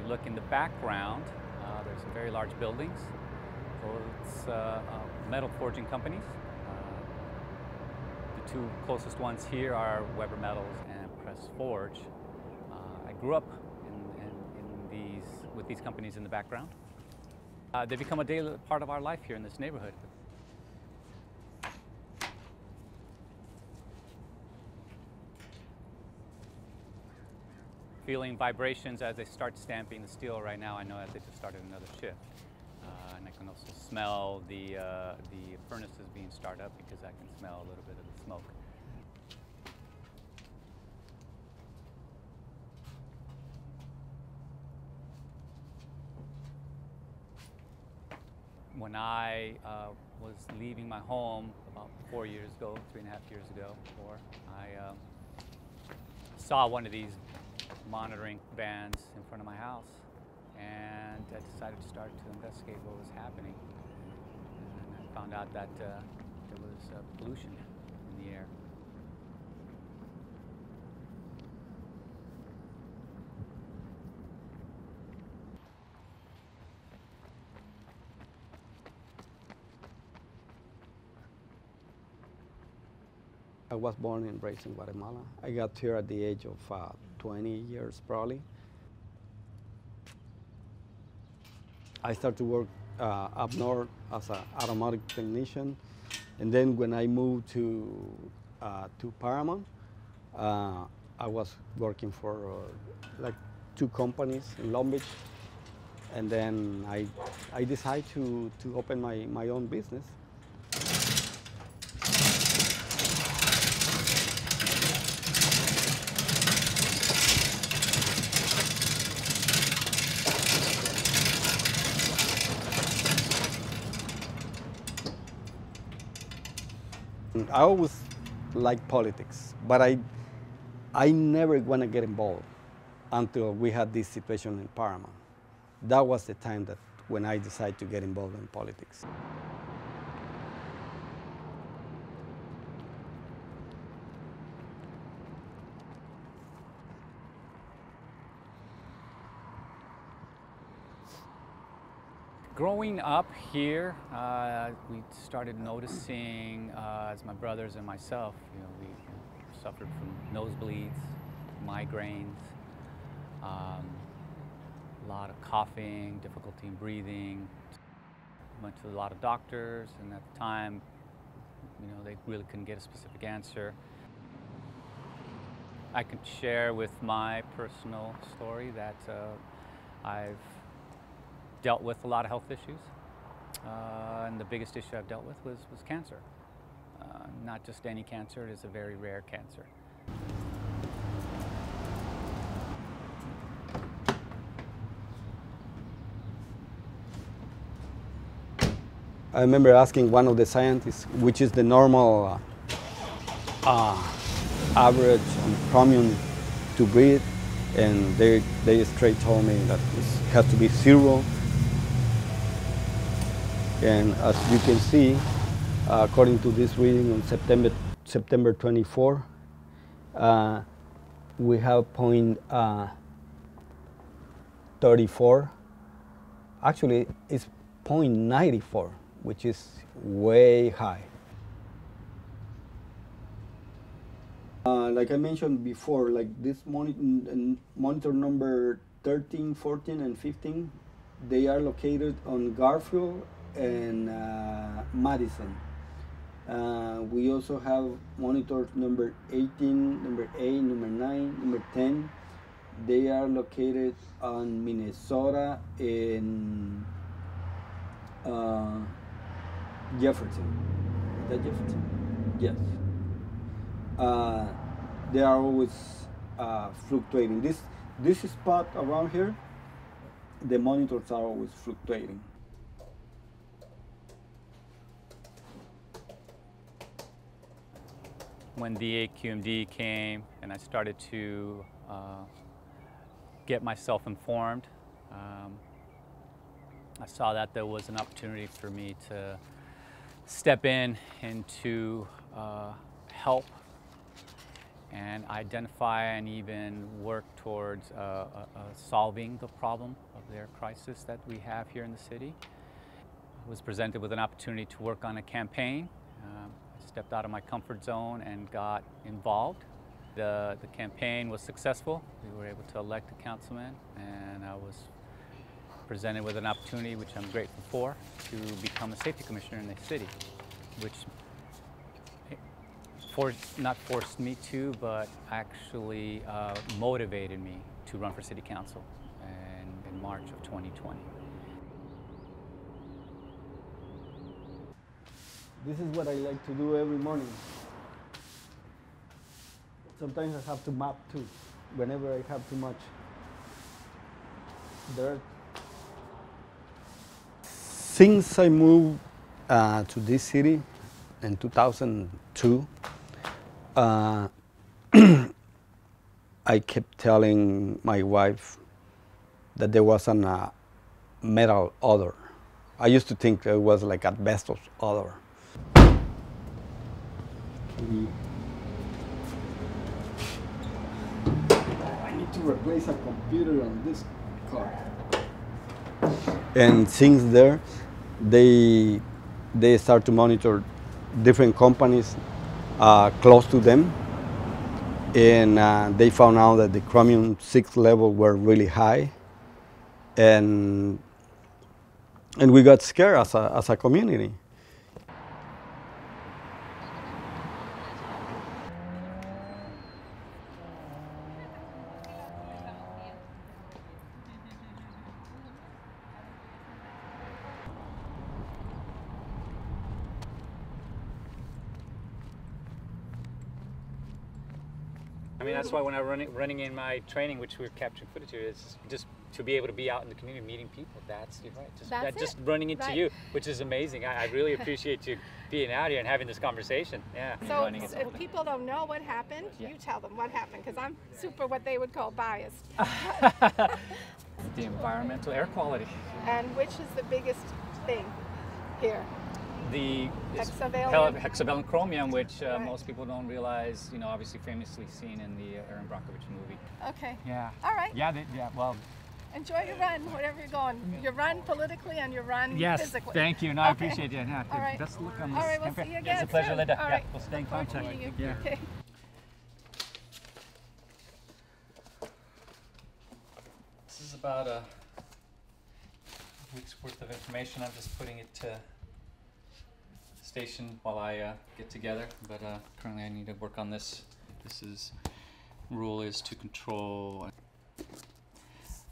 look in the background, there's some very large buildings. So it's metal forging companies. The two closest ones here are Weber Metals and Press Forge. I grew up with these companies in the background. They become a daily part of our life here in this neighborhood. Feeling vibrations as they start stamping the steel right now. I know that they just started another shift. And I can also smell the furnaces being started up because I can smell a little bit of the smoke. When I was leaving my home about 4 years ago, 3.5 years ago, I saw one of these monitoring vans in front of my house, and I decided to start to investigate what was happening. And I found out that there was pollution in the air. I was born and raised in Guatemala. I got here at the age of 20 years probably. I started to work up north as an automotive technician, and then when I moved to Paramount, I was working for like 2 companies in Long Beach, and then I decided to open my own business. I always liked politics, but I never want to get involved until we had this situation in Paramount. That was the time that when I decided to get involved in politics. Growing up here, we started noticing, as my brothers and myself, we suffered from nosebleeds, migraines, a lot of coughing, difficulty in breathing. Went to a lot of doctors, and at the time, they really couldn't get a specific answer. I could share with my personal story that I've dealt with a lot of health issues, and the biggest issue I've dealt with was cancer. Not just any cancer, it is a very rare cancer. I remember asking one of the scientists, which is the normal average chromium to breathe, and they straight told me that it has to be 0. And as you can see, according to this reading on September 24, we have 0.34. Actually, it's 0.94, which is way high. Like I mentioned before, like this monitor number 13, 14, and 15, they are located on Garfield and Madison. We also have monitors number 18, number 8, number 9, number 10. They are located on Minnesota and Jefferson. Is that Jefferson? Yes. They are always fluctuating. This spot around here, the monitors are always fluctuating. When the AQMD came and I started to get myself informed, I saw that there was an opportunity for me to step in and to help and identify and even work towards solving the problem of the air crisis that we have here in the city. I was presented with an opportunity to work on a campaign. I stepped out of my comfort zone and got involved. The campaign was successful. We were able to elect a councilman, and I was presented with an opportunity, which I'm grateful for, to become a safety commissioner in the city, which not forced me to, but actually motivated me to run for city council in March of 2020. This is what I like to do every morning. Sometimes I have to map too, whenever I have too much dirt. Since I moved to this city in 2002, I kept telling my wife that there wasn't a metal odor. I used to think it was like asbestos odor. I need to replace a computer on this car. And since there, they start to monitor different companies close to them, and they found out that the chromium-6 level were really high, and we got scared as a community. I mean, that's why when I'm running in my training, which we're capturing footage here, is just to be able to be out in the community meeting people. You're right. Just running into you, which is amazing. I really appreciate you being out here and having this conversation. Yeah. So if people don't know what happened, you tell them what happened, because I'm super what they would call biased. The environmental air quality. And which is the biggest thing here? The hexavalent chromium, which most people don't realize, obviously famously seen in the Aaron Brockovich movie. Okay. Yeah. All right. Yeah, well. Enjoy your run, wherever you're going. Your run politically and your run physically. Thank you. No, I appreciate it. Yeah, all right. Best of luck on this All right, we'll campaign. see you again. It's a pleasure, soon. Linda. All right. We'll stay in contact. Yeah. Okay. This is about a week's worth of information. I'm just putting it to station while I get together, but currently I need to work on this. Rule is to control.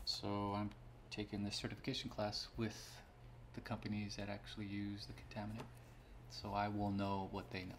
So I'm taking this certification class with the companies that actually use the contaminant, so I will know what they know.